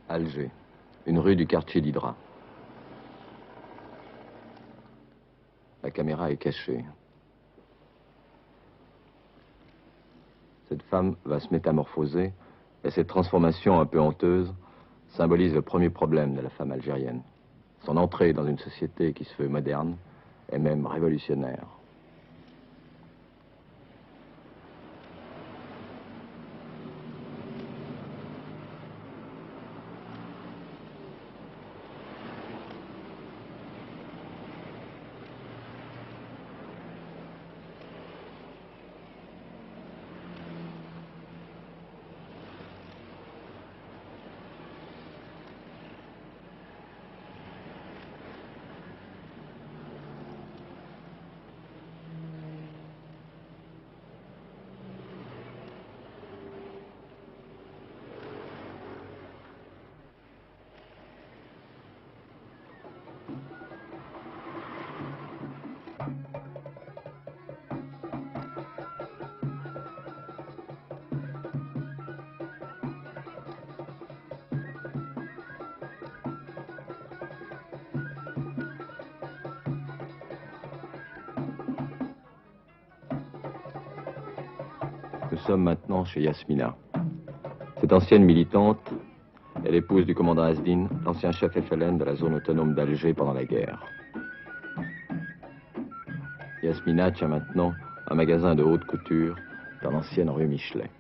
Alger, une rue du quartier d'Hydra. La caméra est cachée. Cette femme va se métamorphoser et cette transformation un peu honteuse symbolise le premier problème de la femme algérienne. Son entrée dans une société qui se veut moderne et même révolutionnaire. Nous sommes maintenant chez Yasmina. Cette ancienne militante est l'épouse du commandant Asdin, l'ancien chef FLN de la zone autonome d'Alger pendant la guerre. Yasmina tient maintenant un magasin de haute couture dans l'ancienne rue Michelet.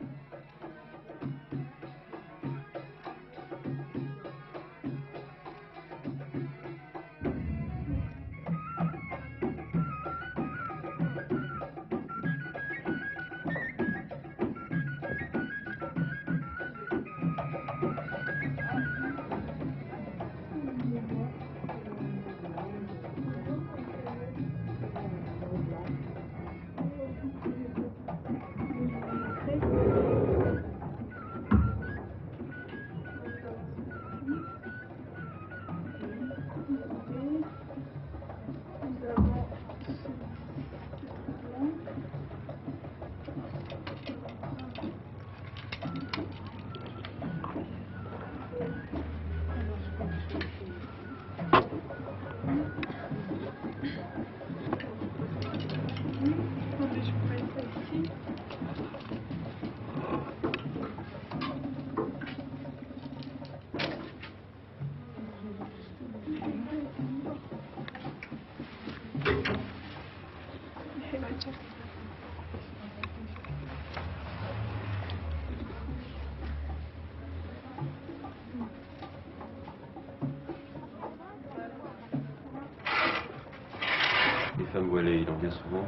Les femmes voilées, il en vient souvent?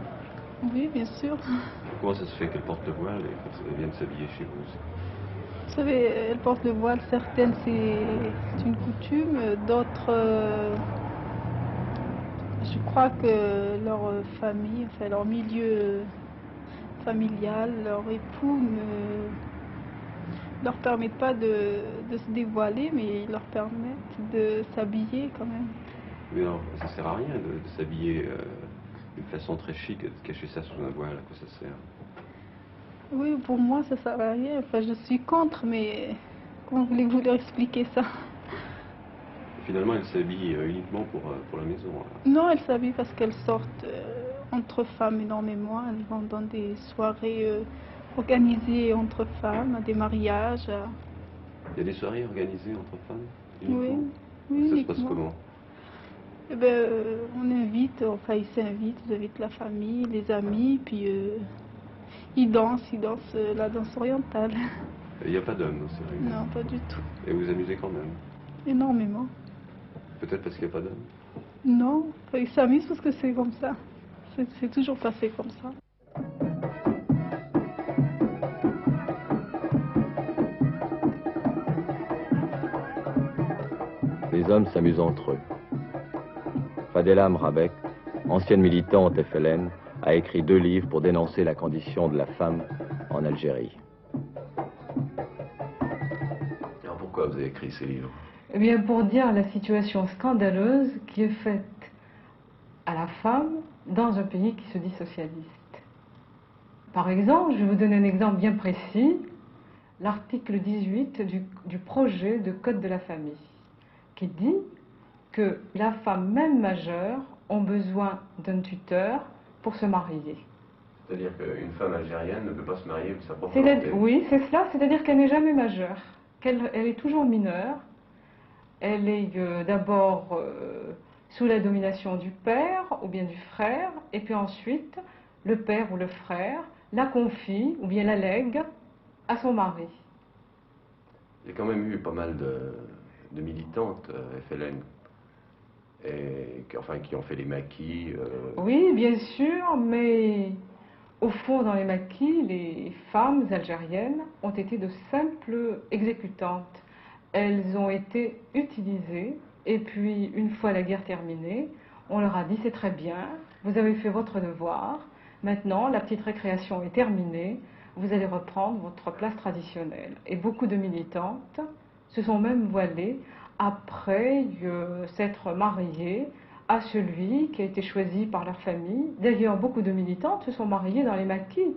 Oui, bien sûr. Comment ça se fait qu'elles portent le voile et qu'elles viennent s'habiller chez vous? Vous savez, elles portent le voile, certaines c'est une coutume, d'autres, je crois que leur famille, enfin leur milieu familial, leur époux ne leur permettent pas de se dévoiler, mais ils leur permettent de s'habiller quand même. Mais alors, ça sert à rien de s'habiller d'une façon très chic, de cacher ça sous un voile, à quoi ça sert? Oui, pour moi ça sert à rien, enfin je suis contre, mais comment voulez-vous leur expliquer ça? Finalement, elles s'habillent uniquement pour la maison. Alors. Non, elles s'habillent parce qu'elles sortent entre femmes énormément, elles vont dans des soirées organisées entre femmes, à des mariages. Il y a des soirées organisées entre femmes Oui, uniquement? oui, Ça se passe uniquement. comment? Eh ben, on invite, enfin ils s'invitent, ils invitent la famille, les amis, puis ils dansent la danse orientale. Il n'y a pas d'hommes dans ces réunions? Non, pas du tout. Et vous amusez quand même? Énormément. Peut-être parce qu'il n'y a pas d'hommes? Non, enfin, ils s'amusent parce que c'est comme ça. C'est toujours passé comme ça. Les hommes s'amusent entre eux. Fadela Mrabek, ancienne militante FLN, a écrit 2 livres pour dénoncer la condition de la femme en Algérie. Alors pourquoi vous avez écrit ces livres? Eh bien, pour dire la situation scandaleuse qui est faite à la femme dans un pays qui se dit socialiste. Par exemple, je vais vous donner un exemple bien précis. l'article 18 du projet de Code de la famille, qui dit que la femme, même majeure, a besoin d'un tuteur pour se marier. C'est-à-dire qu'une femme algérienne ne peut pas se marier de sa propre volonté. Oui, c'est cela, c'est-à-dire qu'elle n'est jamais majeure, elle est toujours mineure. Elle est d'abord sous la domination du père ou bien du frère, et puis ensuite, le père ou le frère la confie ou bien la lègue à son mari. Il y a quand même eu pas mal de militantes FLN, qui ont fait les maquis. Oui, bien sûr, mais au fond, dans les maquis, les femmes algériennes ont été de simples exécutantes. Elles ont été utilisées, et puis une fois la guerre terminée, on leur a dit c'est très bien, vous avez fait votre devoir, maintenant la petite récréation est terminée, vous allez reprendre votre place traditionnelle. Et beaucoup de militantes se sont même voilées après s'être mariées à celui qui a été choisi par leur famille. D'ailleurs, beaucoup de militantes se sont mariées dans les maquis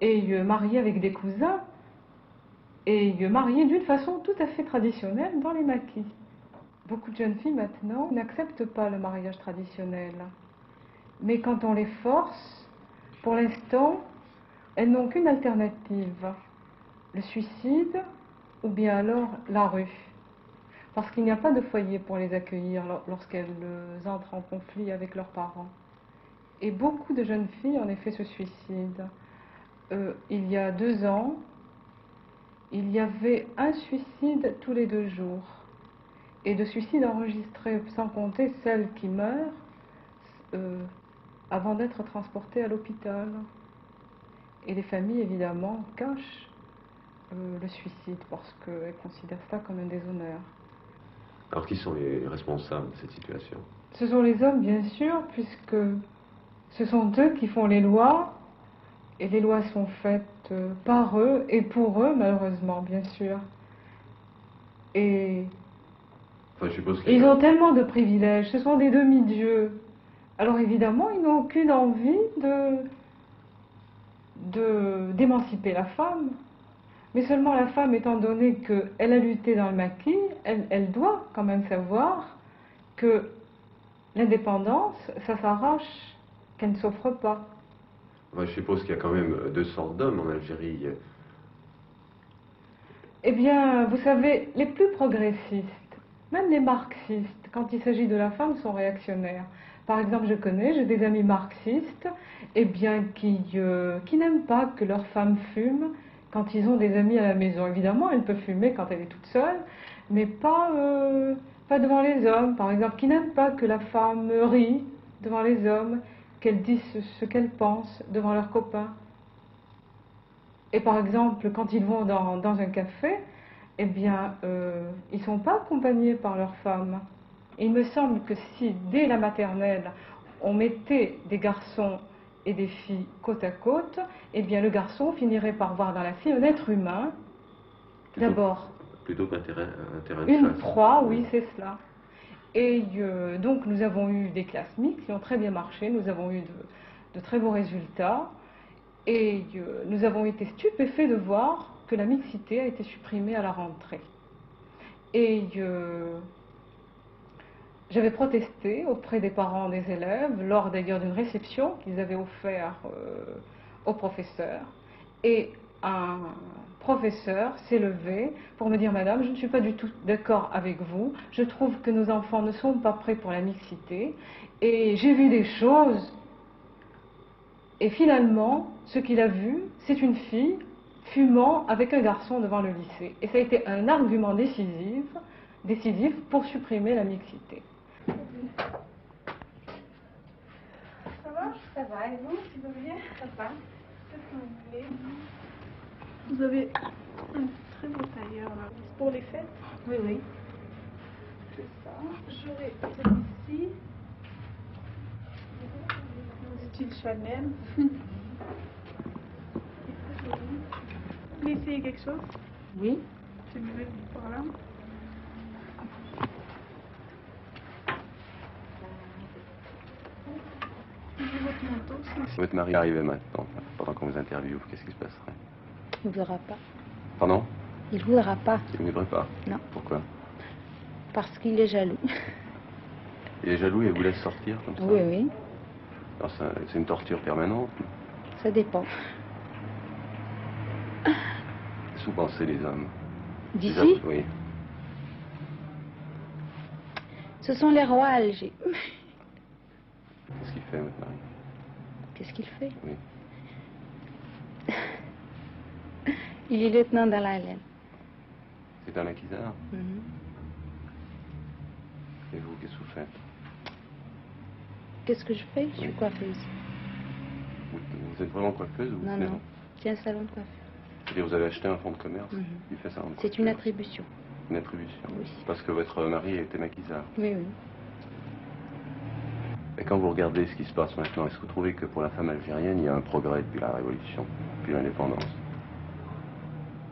et mariées avec des cousins et mariées d'une façon tout à fait traditionnelle dans les maquis. Beaucoup de jeunes filles maintenant n'acceptent pas le mariage traditionnel. Mais quand on les force, pour l'instant, elles n'ont qu'une alternative, le suicide ou bien alors la rue. Parce qu'il n'y a pas de foyer pour les accueillir lorsqu'elles entrent en conflit avec leurs parents. Et beaucoup de jeunes filles, en effet, se suicident. Il y a 2 ans, il y avait un suicide tous les 2 jours. Et de suicides enregistrés, sans compter celles qui meurent avant d'être transportées à l'hôpital. Et les familles, évidemment, cachent le suicide parce qu'elles considèrent ça comme un déshonneur. Alors qui sont les responsables de cette situation? Ce sont les hommes, bien sûr, puisque ce sont eux qui font les lois, et les lois sont faites par eux et pour eux, malheureusement, bien sûr. Et Enfin, je suppose ils ont tellement de privilèges, ce sont des demi-dieux. Alors évidemment, ils n'ont aucune envie d'émanciper la femme. Mais seulement la femme, étant donné qu'elle a lutté dans le maquis, elle doit quand même savoir que l'indépendance, ça s'arrache, qu'elle ne s'offre pas. Enfin, je suppose qu'il y a quand même 2 sortes d'hommes en Algérie. Eh bien, vous savez, les plus progressistes, même les marxistes, quand il s'agit de la femme, sont réactionnaires. Par exemple, j'ai des amis marxistes, eh bien, qui n'aiment pas que leur femme fume quand ils ont des amis à la maison. Évidemment, elle peut fumer quand elle est toute seule, mais pas devant les hommes. Par exemple, qui n'aiment pas que la femme rie devant les hommes, qu'elle dise ce qu'elle pense devant leurs copains. Et par exemple, quand ils vont dans un café, eh bien, ils ne sont pas accompagnés par leur femme. Et il me semble que si, dès la maternelle, on mettait des garçons et des filles côte à côte, eh bien, le garçon finirait par voir dans la fille un être humain, d'abord. Plutôt qu'un terrain de chasse. Une proie, oui, c'est cela. Et donc, nous avons eu des classes mixtes qui ont très bien marché, nous avons eu de très beaux résultats. Et nous avons été stupéfaits de voir que la mixité a été supprimée à la rentrée. Et j'avais protesté auprès des parents des élèves, lors d'ailleurs d'une réception qu'ils avaient offerte aux professeurs. Et un professeur s'est levé pour me dire « Madame, je ne suis pas du tout d'accord avec vous. Je trouve que nos enfants ne sont pas prêts pour la mixité. Et j'ai vu des choses. » Et finalement, ce qu'il a vu, c'est une fille fumant avec un garçon devant le lycée. Et ça a été un argument décisif pour supprimer la mixité. Ça va? Ça va, et vous? Tu vas bien? Ça va. Qu'est-ce que vous voulez? Vous avez un très beau tailleur là. C'est pour les fêtes? Oui, oui. C'est ça. J'aurai celui-ci. Style Chanel. Vous voulez essayer quelque chose? Oui. Je vais par là. Votre manteau, Si votre mari arrivait maintenant, pendant qu'on vous interviewe, qu'est-ce qui se passerait? Il ne verra pas. Pardon? Il ne voudra pas. Il ne voudrait pas? Non. Pourquoi? Parce qu'il est jaloux. Il est jaloux et vous laisse sortir comme ça? Oui, oui. Alors, c'est une torture permanente? Ça dépend. Qu'est-ce que vous pensez, les hommes? D'ici? Oui. Ce sont les rois à Alger. Qu'est-ce qu'il fait, votre mari? Qu'est-ce qu'il fait? Oui. Il est lieutenant dans la laine. C'est un maquisard? Mhm. Et vous, qu'est-ce que vous faites? Qu'est-ce que je fais? Je suis coiffeuse. Vous êtes vraiment coiffeuse ou Non, vous non. J'ai un salon de coiffure. C'est-à-dire vous avez acheté un fonds de commerce? Mhm. Il fait ça en C'est une attribution. Une attribution? Oui. Parce que votre mari était maquisard. Oui, oui. Et quand vous regardez ce qui se passe maintenant, est-ce que vous trouvez que pour la femme algérienne, il y a un progrès depuis la Révolution, depuis l'indépendance?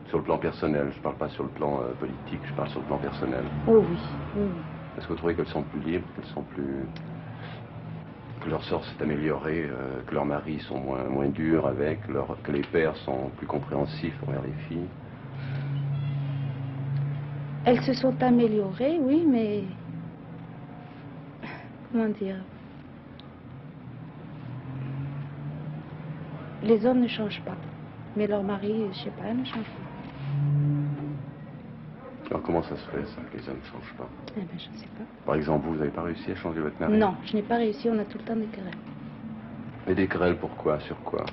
Sur le plan personnel, je ne parle pas sur le plan politique, je parle sur le plan personnel. Oh oui, oui, oui. Est-ce que vous trouvez qu'elles sont plus libres, qu'elles sont plus... que leur sort s'est amélioré, que leurs maris sont moins durs avec, que les pères sont plus compréhensifs envers les filles? Elles se sont améliorées, oui, mais... Comment dire? Les hommes ne changent pas. Mais leur mari, je sais pas, ne change pas. Alors comment ça se fait, ça, que les hommes ne changent pas? Eh ben, je ne sais pas. Par exemple, vous n'avez pas réussi à changer votre mari? Non, je n'ai pas réussi, on a tout le temps des querelles. Mais des querelles, pourquoi? Sur quoi?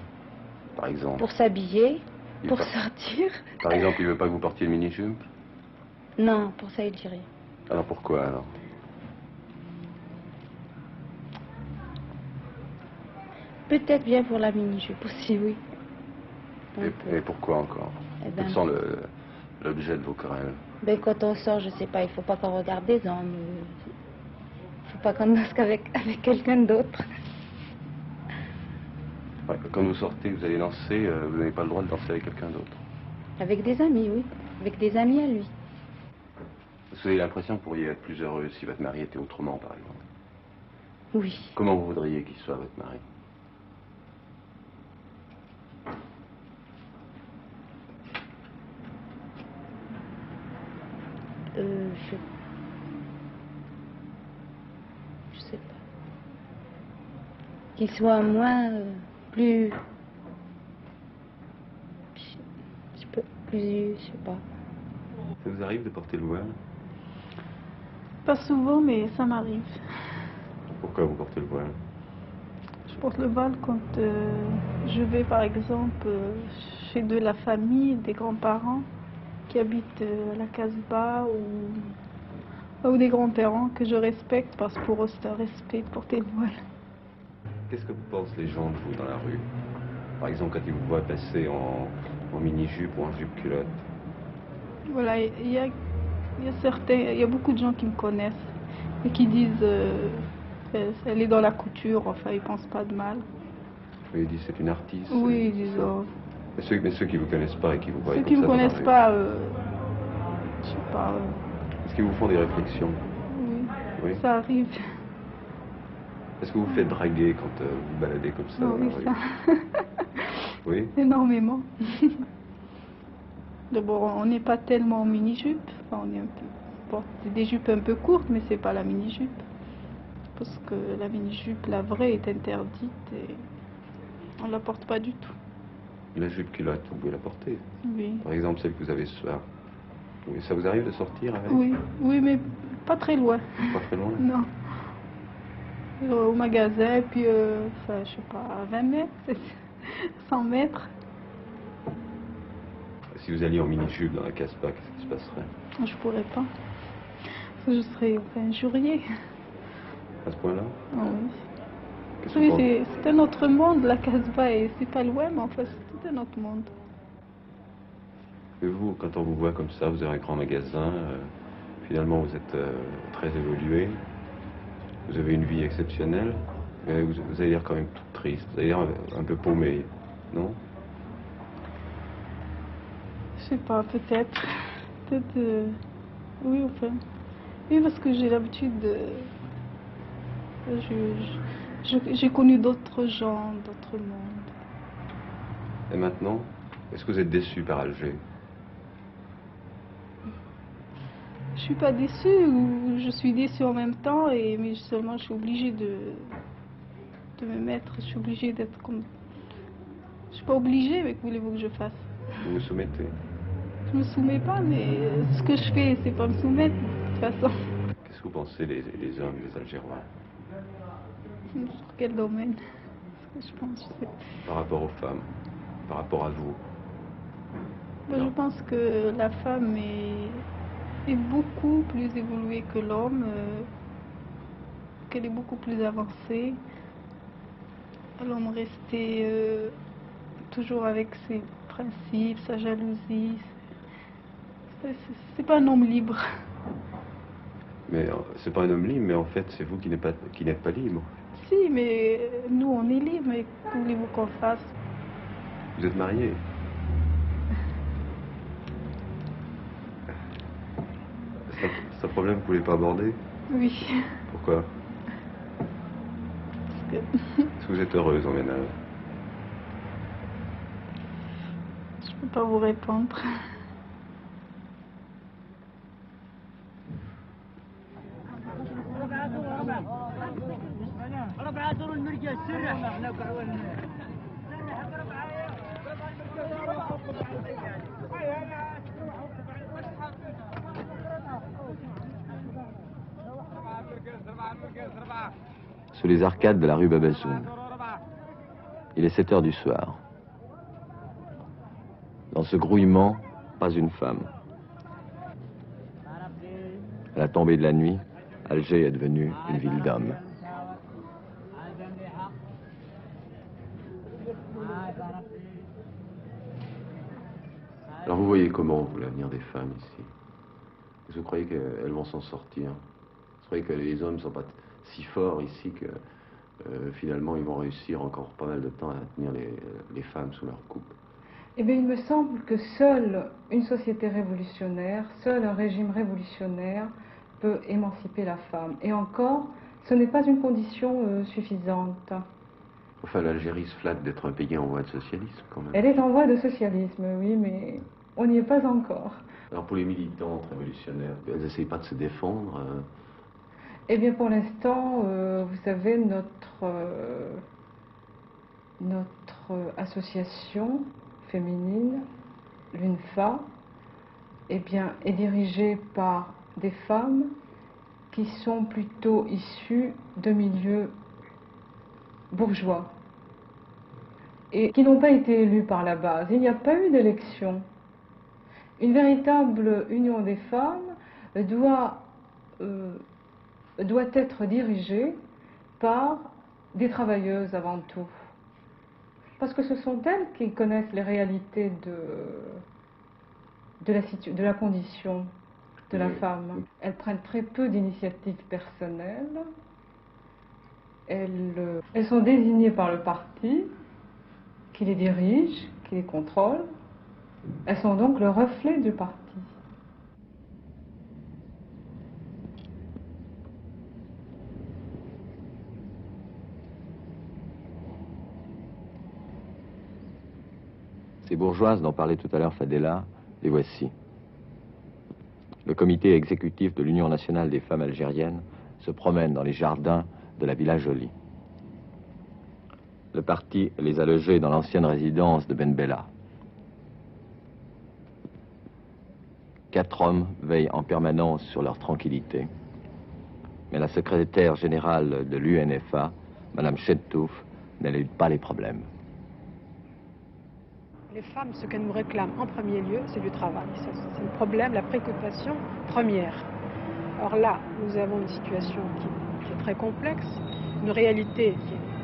Par exemple? Pour s'habiller, Il pour veut sortir. Par exemple, il veut pas que vous portiez le mini-jupe? Non, pour ça, il dit rien. Alors pourquoi, alors? Peut-être bien pour la mini-jupe aussi, oui. Un peu. Et pourquoi encore? Eh ben, Quels sont l'objet de vos querelles? ben, quand on sort, je sais pas, il faut pas qu'on regarde des hommes. Il faut pas qu'on danse avec quelqu'un d'autre. Ouais, quand vous sortez, vous allez danser, vous n'avez pas le droit de danser avec quelqu'un d'autre. Avec des amis, oui. Avec des amis à lui. Vous avez l'impression que vous pourriez être plus heureux si votre mari était autrement, par exemple. Oui. Comment vous voudriez qu'il soit, votre mari? Je sais pas. Qu'il soit moins, plus... Plus, je sais pas. Ça vous arrive de porter le voile? Pas souvent, mais ça m'arrive. Pourquoi vous portez le voile? Je porte le voile quand je vais, par exemple, chez de la famille, des grands-parents qui habitent à la Casbah ou des grands-parents que je respecte parce que pour eux c'est un respect de porter le voile. Qu'est-ce que pensent les gens de vous dans la rue? Par exemple, quand ils vous voient passer en mini-jupe ou en jupe-culotte? Voilà, il y a beaucoup de gens qui me connaissent et qui disent elle est dans la couture, enfin ils pensent pas de mal. Oui, ils disent c'est une artiste. Oui, ils disent Mais ceux qui vous connaissent pas et qui vous voient ceux comme qui me ça dans la connaissent rue, pas, je sais pas, est-ce qu'ils vous font des réflexions? oui, Oui. ça arrive. Est-ce que vous faites draguer quand vous vous baladez comme ça dans Oui, la rue? ça. Oui. Énormément. D'abord, on n'est pas tellement en mini-jupe, enfin, on est un peu, bon, c'est des jupes un peu courtes, mais c'est pas la mini-jupe. Parce que la mini-jupe, la vraie, est interdite et on la porte pas du tout. La jupe-culotte, vous pouvez la porter. Oui. Par exemple, celle que vous avez ce soir. Oui, ça vous arrive de sortir avec? Oui, oui, mais pas très loin. Pas très loin? Non. Au magasin, puis, enfin, je sais pas, à 20 mètres, 100 mètres. Si vous alliez en mini-jupe dans la Casbah, qu'est-ce qui se passerait? Je pourrais pas. Je serais injuriée. À ce point-là? Ah oui. Qu'est-ce que Oui, vous pensez? c'est un autre monde, la Casbah, et c'est pas loin, mais enfin, c'est tout un autre monde. Et vous, quand on vous voit comme ça, vous avez un grand magasin, finalement vous êtes très évolué, vous avez une vie exceptionnelle, mais vous avez l'air quand même toute triste, vous avez l'air un peu paumé, non? Je sais pas, peut-être. Peut-être. Oui, enfin. Oui, parce que j'ai l'habitude de. J'ai connu d'autres gens, d'autres mondes. Et maintenant, est-ce que vous êtes déçu par Alger? Je suis pas déçue, ou je suis déçue en même temps, mais seulement je suis obligée de me mettre, je suis obligée d'être comme... Je suis pas obligée, mais que voulez-vous que je fasse? Vous vous soumettez. Je me soumets pas, mais ce que je fais, c'est pas me soumettre, de toute façon. Qu'est-ce que vous pensez des hommes, des Algérois, Sur quel domaine? Ce que je pense, je sais. par rapport aux femmes, par rapport à vous? Moi, je pense que la femme est beaucoup plus évoluée que l'homme, qu'elle est beaucoup plus avancée. L'homme restait toujours avec ses principes, sa jalousie. C'est pas un homme libre. Mais c'est pas un homme libre, mais en fait, c'est vous qui n'êtes pas libre. Si, mais nous, on est libre, mais que voulez-vous qu'on fasse? Vous êtes marié. C'est un problème que vous voulez pas aborder? Oui. Pourquoi? Parce que Est-ce que vous êtes heureuse en ménage? je peux pas vous répondre. Sous les arcades de la rue Babazoun. Il est 7 heures du soir. Dans ce grouillement, pas une femme. À la tombée de la nuit, Alger est devenue une ville d'hommes. Alors vous voyez comment, vous, l'avenir des femmes ici? Est-ce que vous croyez qu'elles vont s'en sortir? Vous croyez que les hommes ne sont pas si forts ici que finalement ils vont réussir encore pas mal de temps à tenir les femmes sous leur coupe? Eh bien, il me semble que seule une société révolutionnaire, seul un régime révolutionnaire peut émanciper la femme. Et encore, ce n'est pas une condition suffisante. Enfin, l'Algérie se flatte d'être un pays en voie de socialisme, quand même. Elle est en voie de socialisme, oui, mais on n'y est pas encore. Alors pour les militantes révolutionnaires, elles n'essayent pas de se défendre. Eh bien, pour l'instant, vous savez, notre association féminine, l'UNFA, eh bien, est dirigée par des femmes qui sont plutôt issues de milieux bourgeois et qui n'ont pas été élues par la base. Il n'y a pas eu d'élection. Une véritable union des femmes doit être dirigée par des travailleuses avant tout. Parce que ce sont elles qui connaissent les réalités de la condition de la femme. Elles prennent très peu d'initiatives personnelles. Elles sont désignées par le parti qui les dirige, qui les contrôle. Elles sont donc le reflet du parti. Ces bourgeoises dont parlait tout à l'heure Fadela, les voici. Le comité exécutif de l'Union nationale des femmes algériennes se promène dans les jardins de la Villa Jolie. Le parti les a logées dans l'ancienne résidence de Ben Bella. 4 hommes veillent en permanence sur leur tranquillité. Mais la secrétaire générale de l'UNFA, Madame Chedtouf, n'élude pas les problèmes. Les femmes, ce qu'elles nous réclament en premier lieu, c'est du travail. C'est le problème, la préoccupation première. Or là, nous avons une situation qui est très complexe, une réalité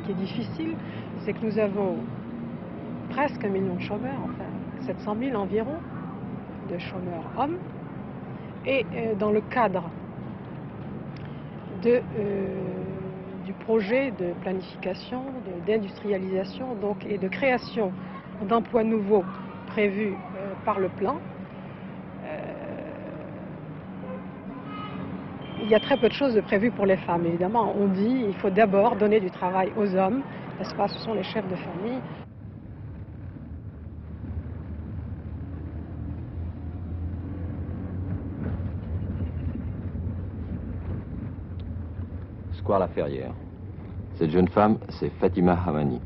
qui est difficile, c'est que nous avons presque 1 million de chômeurs, enfin 700 000 environ de chômeurs hommes, et dans le cadre du projet de planification, d'industrialisation et de création d'emplois nouveaux prévus par le plan, il y a très peu de choses de prévues pour les femmes. Évidemment, on dit qu'il faut d'abord donner du travail aux hommes, n'est-ce pas, ce sont les chefs de famille. square La Ferrière. Cette jeune femme, c'est Fatima Hamani.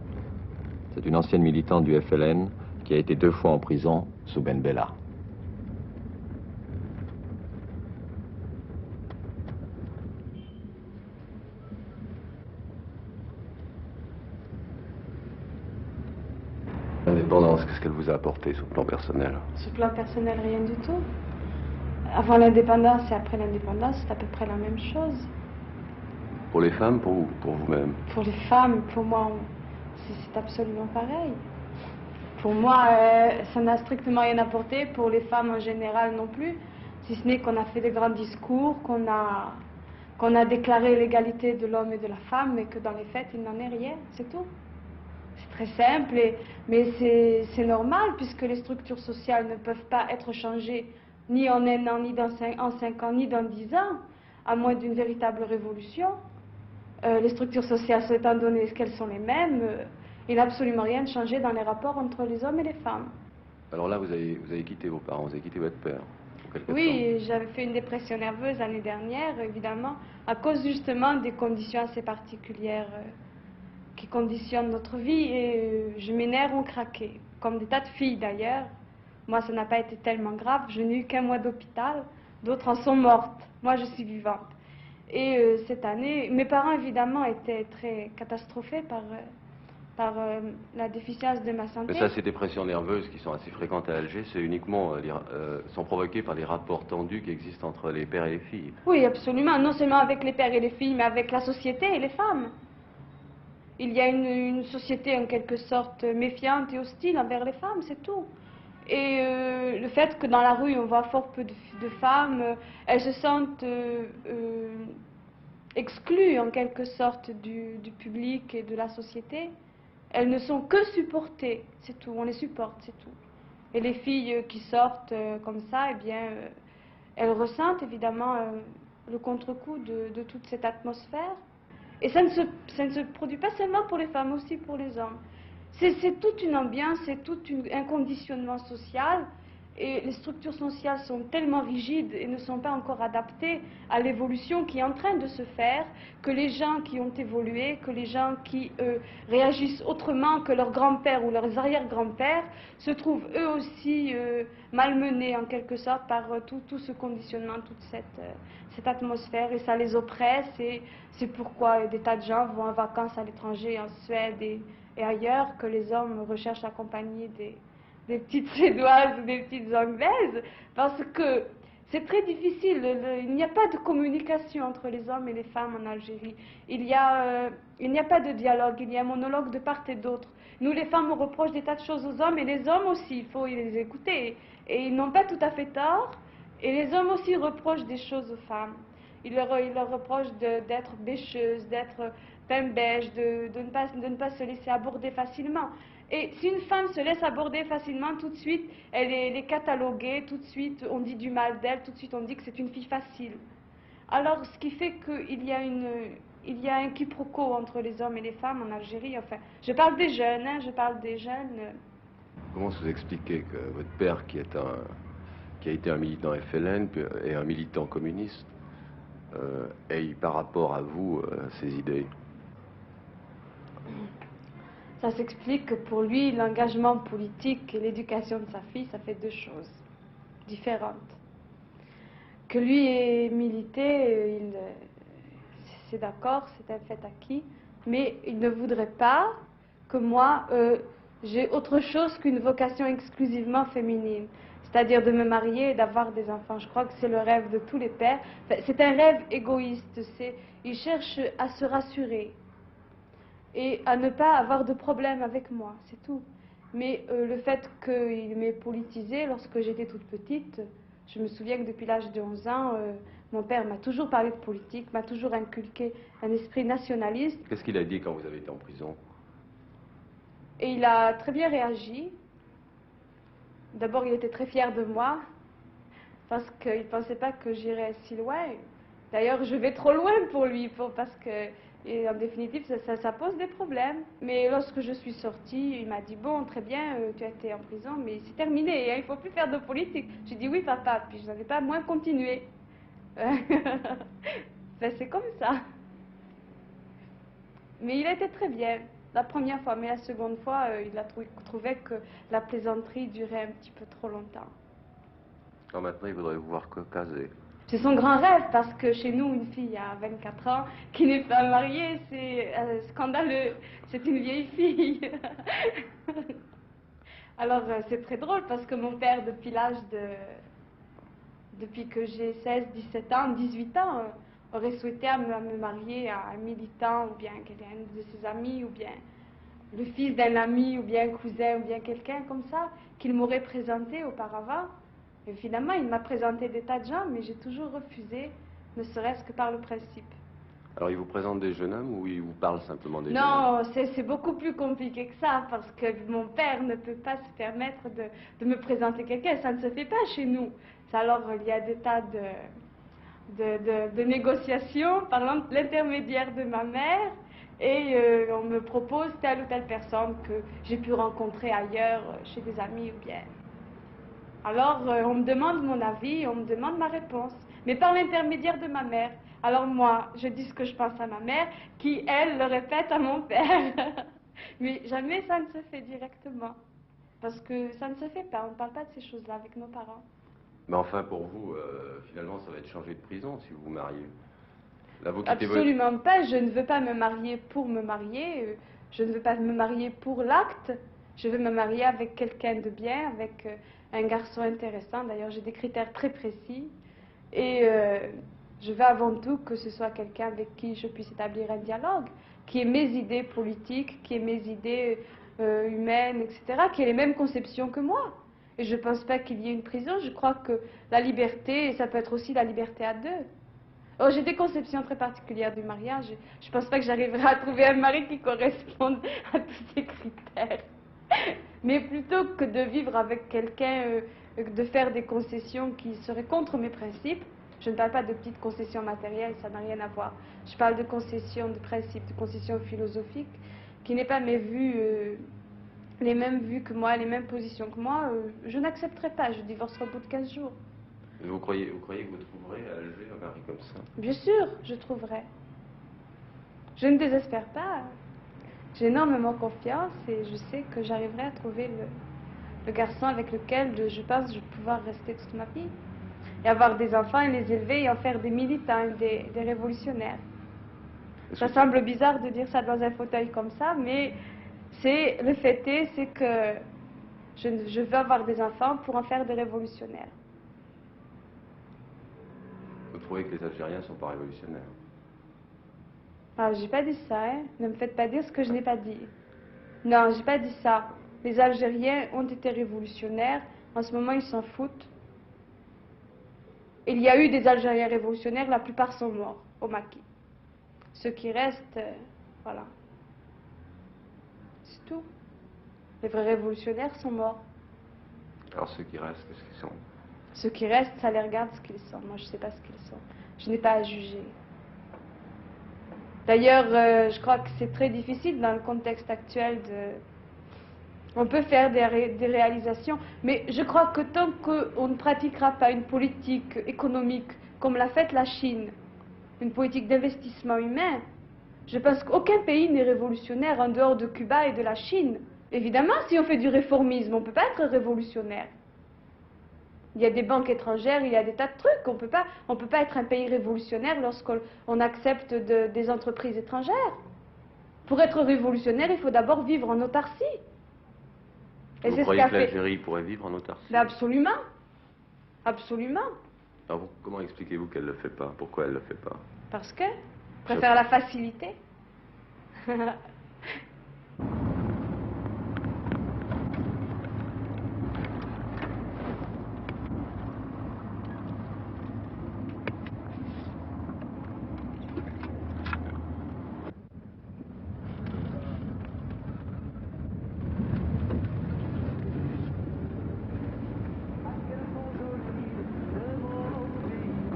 C'est une ancienne militante du FLN qui a été 2 fois en prison sous Ben Bella. L'indépendance, qu'est-ce qu'elle vous a apporté sur le plan personnel? Sur le plan personnel, rien du tout. Avant l'indépendance et après l'indépendance, c'est à peu près la même chose. Pour les femmes, pour vous-même? Pour les femmes, pour moi, c'est absolument pareil. Pour moi, ça n'a strictement rien apporté, pour les femmes en général non plus, si ce n'est qu'on a fait des grands discours, qu'on a déclaré l'égalité de l'homme et de la femme, mais que dans les faits, il n'en est rien, c'est tout. C'est très simple, mais c'est normal, puisque les structures sociales ne peuvent pas être changées ni en 1 an, ni en 5 ans, ni dans 10 ans, à moins d'une véritable révolution. Les structures sociales, étant donné qu'elles sont les mêmes, il n'a absolument rien changé dans les rapports entre les hommes et les femmes. Alors là, vous avez quitté vos parents, vous avez quitté votre père. Oui, j'avais fait une dépression nerveuse l'année dernière, évidemment, à cause justement des conditions assez particulières qui conditionnent notre vie, et mes nerfs ont craqué, comme des tas de filles d'ailleurs. Moi, ça n'a pas été tellement grave, je n'ai eu qu'1 mois d'hôpital, d'autres en sont mortes, moi je suis vivante. Et cette année, mes parents évidemment étaient très catastrophés par la déficience de ma santé. Mais ça, ces dépressions nerveuses qui sont assez fréquentes à Alger, c'est uniquement, sont provoquées par les rapports tendus qui existent entre les pères et les filles. Oui, absolument, non seulement avec les pères et les filles, mais avec la société et les femmes. Il y a une société en quelque sorte méfiante et hostile envers les femmes, c'est tout. Et le fait que dans la rue on voit fort peu de femmes, elles se sentent exclues en quelque sorte du public et de la société. Elles ne sont que supportées, c'est tout, on les supporte, c'est tout. Et les filles qui sortent comme ça, eh bien, elles ressentent évidemment le contre-coup de toute cette atmosphère. Et ça ne se produit pas seulement pour les femmes, aussi pour les hommes. C'est toute une ambiance, c'est tout un conditionnement social, et les structures sociales sont tellement rigides et ne sont pas encore adaptées à l'évolution qui est en train de se faire, que les gens qui ont évolué, que les gens qui réagissent autrement que leurs grands-pères ou leurs arrière-grands-pères, se trouvent eux aussi malmenés en quelque sorte par tout ce conditionnement, toute cette atmosphère, et ça les oppresse, et c'est pourquoi des tas de gens vont en vacances à l'étranger, en Suède et ailleurs, que les hommes recherchent à accompagner des petites Suédoises ou des petites Anglaises, parce que c'est très difficile, il n'y a pas de communication entre les hommes et les femmes en Algérie. Il n'y a pas de dialogue, il y a un monologue de part et d'autre. Nous, les femmes, on reproche des tas de choses aux hommes, et les hommes aussi, il faut les écouter. Et ils n'ont pas tout à fait tort, et les hommes aussi reprochent des choses aux femmes. Ils leur reprochent d'être bêcheuses, d'être bêches, de ne pas se laisser aborder facilement. Et si une femme se laisse aborder facilement, tout de suite, elle est cataloguée, tout de suite on dit du mal d'elle, tout de suite on dit que c'est une fille facile. Alors, ce qui fait qu'il y a un quiproquo entre les hommes et les femmes en Algérie. Enfin, je parle des jeunes, hein, je parle des jeunes. Comment vous expliquez que votre père, qui a été un militant FLN et un militant communiste, ait par rapport à vous ces idées? Ça s'explique que pour lui, l'engagement politique et l'éducation de sa fille, ça fait 2 choses différentes. Que lui ait milité, c'est d'accord, c'est un fait acquis, mais il ne voudrait pas que moi, j'ai autre chose qu'une vocation exclusivement féminine, c'est-à-dire de me marier et d'avoir des enfants. Je crois que c'est le rêve de tous les pères. Enfin, c'est un rêve égoïste, il cherche à se rassurer et à ne pas avoir de problème avec moi, c'est tout. Mais le fait qu'il m'ait politisé lorsque j'étais toute petite, je me souviens que depuis l'âge de 11 ans, mon père m'a toujours parlé de politique, m'a toujours inculqué un esprit nationaliste. Qu'est-ce qu'il a dit quand vous avez été en prison? Et il a très bien réagi. D'abord, il était très fier de moi, parce qu'il ne pensait pas que j'irais si loin. D'ailleurs, je vais trop loin pour lui, parce que, et en définitive, ça pose des problèmes. Mais lorsque je suis sortie, il m'a dit, bon, très bien, tu as été en prison, mais c'est terminé, hein, il ne faut plus faire de politique. J'ai dit, oui, papa, puis je n'avais pas moins continué. Ben, c'est comme ça. Mais il a été très bien la première fois, mais la seconde fois, il a trouvé que la plaisanterie durait un petit peu trop longtemps. Alors maintenant, il voudrait vous voir caser. C'est son grand rêve, parce que chez nous, une fille à 24 ans qui n'est pas mariée, c'est scandaleux. C'est une vieille fille. Alors, c'est très drôle, parce que mon père, depuis que j'ai 16, 17 ans, 18 ans, aurait souhaité me marier à un militant, ou bien quelqu'un de ses amis, ou bien le fils d'un ami, ou bien un cousin, ou bien quelqu'un comme ça, qu'il m'aurait présenté auparavant. Et finalement, il m'a présenté des tas de gens, mais j'ai toujours refusé, ne serait-ce que par le principe. Alors, il vous présente des jeunes hommes ou il vous parle simplement des jeunes Non, hommes? c'est beaucoup plus compliqué que ça, parce que mon père ne peut pas se permettre de me présenter quelqu'un. Ça ne se fait pas chez nous. Alors, il y a des tas de négociations par l'intermédiaire de ma mère, et on me propose telle ou telle personne que j'ai pu rencontrer ailleurs, chez des amis ou bien. Alors, on me demande mon avis, on me demande ma réponse, mais par l'intermédiaire de ma mère. Alors moi, je dis ce que je pense à ma mère, qui, elle, le répète à mon père. Mais jamais ça ne se fait directement, parce que ça ne se fait pas, on ne parle pas de ces choses-là avec nos parents. Mais enfin, pour vous, finalement, ça va être changer de prison si vous vous mariez. Là, vous quittez Absolument pas, je ne veux pas me marier pour me marier, je ne veux pas me marier pour l'acte, je veux me marier avec quelqu'un de bien, avec un garçon intéressant. D'ailleurs, j'ai des critères très précis, et je veux avant tout que ce soit quelqu'un avec qui je puisse établir un dialogue, qui ait mes idées politiques, qui ait mes idées humaines, etc., qui ait les mêmes conceptions que moi. Et je ne pense pas qu'il y ait une prison, je crois que la liberté, et ça peut être aussi la liberté à deux. Oh, j'ai des conceptions très particulières du mariage. Je ne pense pas que j'arriverai à trouver un mari qui corresponde à tous ces critères. Mais plutôt que de vivre avec quelqu'un, de faire des concessions qui seraient contre mes principes, je ne parle pas de petites concessions matérielles, ça n'a rien à voir. Je parle de concessions de principes, de concessions philosophiques, qui n'est pas mes vues, les mêmes vues que moi, les mêmes positions que moi. Je n'accepterai pas, je divorcerai au bout de 15 jours. Vous croyez que vous trouverez à Alger un mari comme ça? Bien sûr, je trouverai. Je ne désespère pas. J'ai énormément confiance et je sais que j'arriverai à trouver le garçon avec lequel je pense je vais pouvoir rester toute ma vie. Et avoir des enfants et les élever et en faire des militants, des révolutionnaires. Ça semble bizarre de dire ça dans un fauteuil comme ça, mais le fait est, c'est que je veux avoir des enfants pour en faire des révolutionnaires. Vous trouvez que les Algériens ne sont pas révolutionnaires? Ah, j'ai pas dit ça, hein. Ne me faites pas dire ce que je n'ai pas dit. Non, j'ai pas dit ça. Les Algériens ont été révolutionnaires. En ce moment, ils s'en foutent. Il y a eu des Algériens révolutionnaires, la plupart sont morts au maquis. Ceux qui restent, voilà. C'est tout. Les vrais révolutionnaires sont morts. Alors ceux qui restent, qu'est-ce qu'ils sont? Ceux qui restent, ça les regarde ce qu'ils sont. Moi, je ne sais pas ce qu'ils sont. Je n'ai pas à juger. D'ailleurs, je crois que c'est très difficile dans le contexte actuel de... On peut faire des réalisations, mais je crois que tant qu'on ne pratiquera pas une politique économique comme l'a faite la Chine, une politique d'investissement humain, je pense qu'aucun pays n'est révolutionnaire en dehors de Cuba et de la Chine. Évidemment, si on fait du réformisme, on ne peut pas être révolutionnaire. Il y a des banques étrangères, il y a des tas de trucs. On peut pas être un pays révolutionnaire lorsqu'on accepte des entreprises étrangères. Pour être révolutionnaire, il faut d'abord vivre en autarcie. Et vous croyez que l'Algérie pourrait vivre en autarcie? Mais absolument. Absolument. Alors comment expliquez-vous qu'elle ne le fait pas? Pourquoi elle ne le fait pas? Parce que préfère la facilité.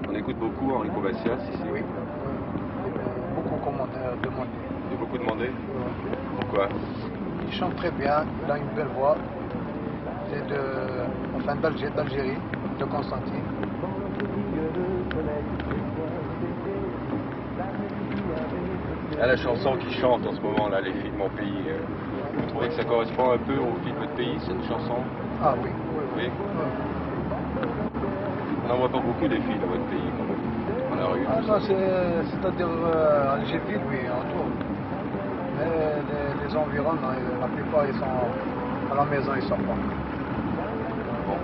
On écoute beaucoup Enrico Macias ici? Oui. Beaucoup demandé. Il y a beaucoup demandé? Pourquoi? Il chante très bien, il a une belle voix. C'est d'Algérie, de Constantine. Là, la chanson qui chante en ce moment, là, les filles de mon pays, vous trouvez que ça correspond un peu aux filles de votre pays, cette chanson? Ah oui, Oui. On n'en voit pas beaucoup des filles dans votre pays, quand même, dans la rue. Ah non, c'est-à-dire Algérie, oui, autour. Mais les environs, la plupart, ils sont à la maison, ils sortent pas. Bon,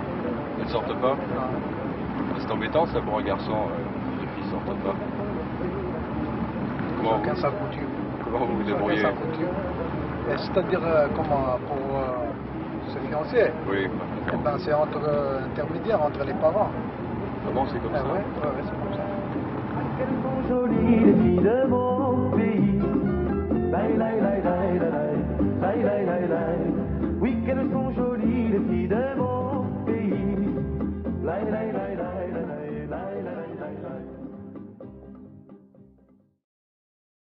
ils ne sortent pas? Non. C'est embêtant, ça, pour un garçon, les filles ne sortent pas. Chacun sa coutume. Comment vous vous Chacun débrouillez? sa coutume. C'est-à-dire, comment, pour se fiancer, Oui, eh ben, c'est entre intermédiaires, entre les parents. comment c'est comme Ah ça? ouais, c'est comme ça. Qu'elles sont jolies les filles de mon pays. Laï, laï, laï, laï, laï, laï, laï, laï. Oui, qu'elles sont jolies les filles de mon pays. Laï, laï, laï, laï, laï.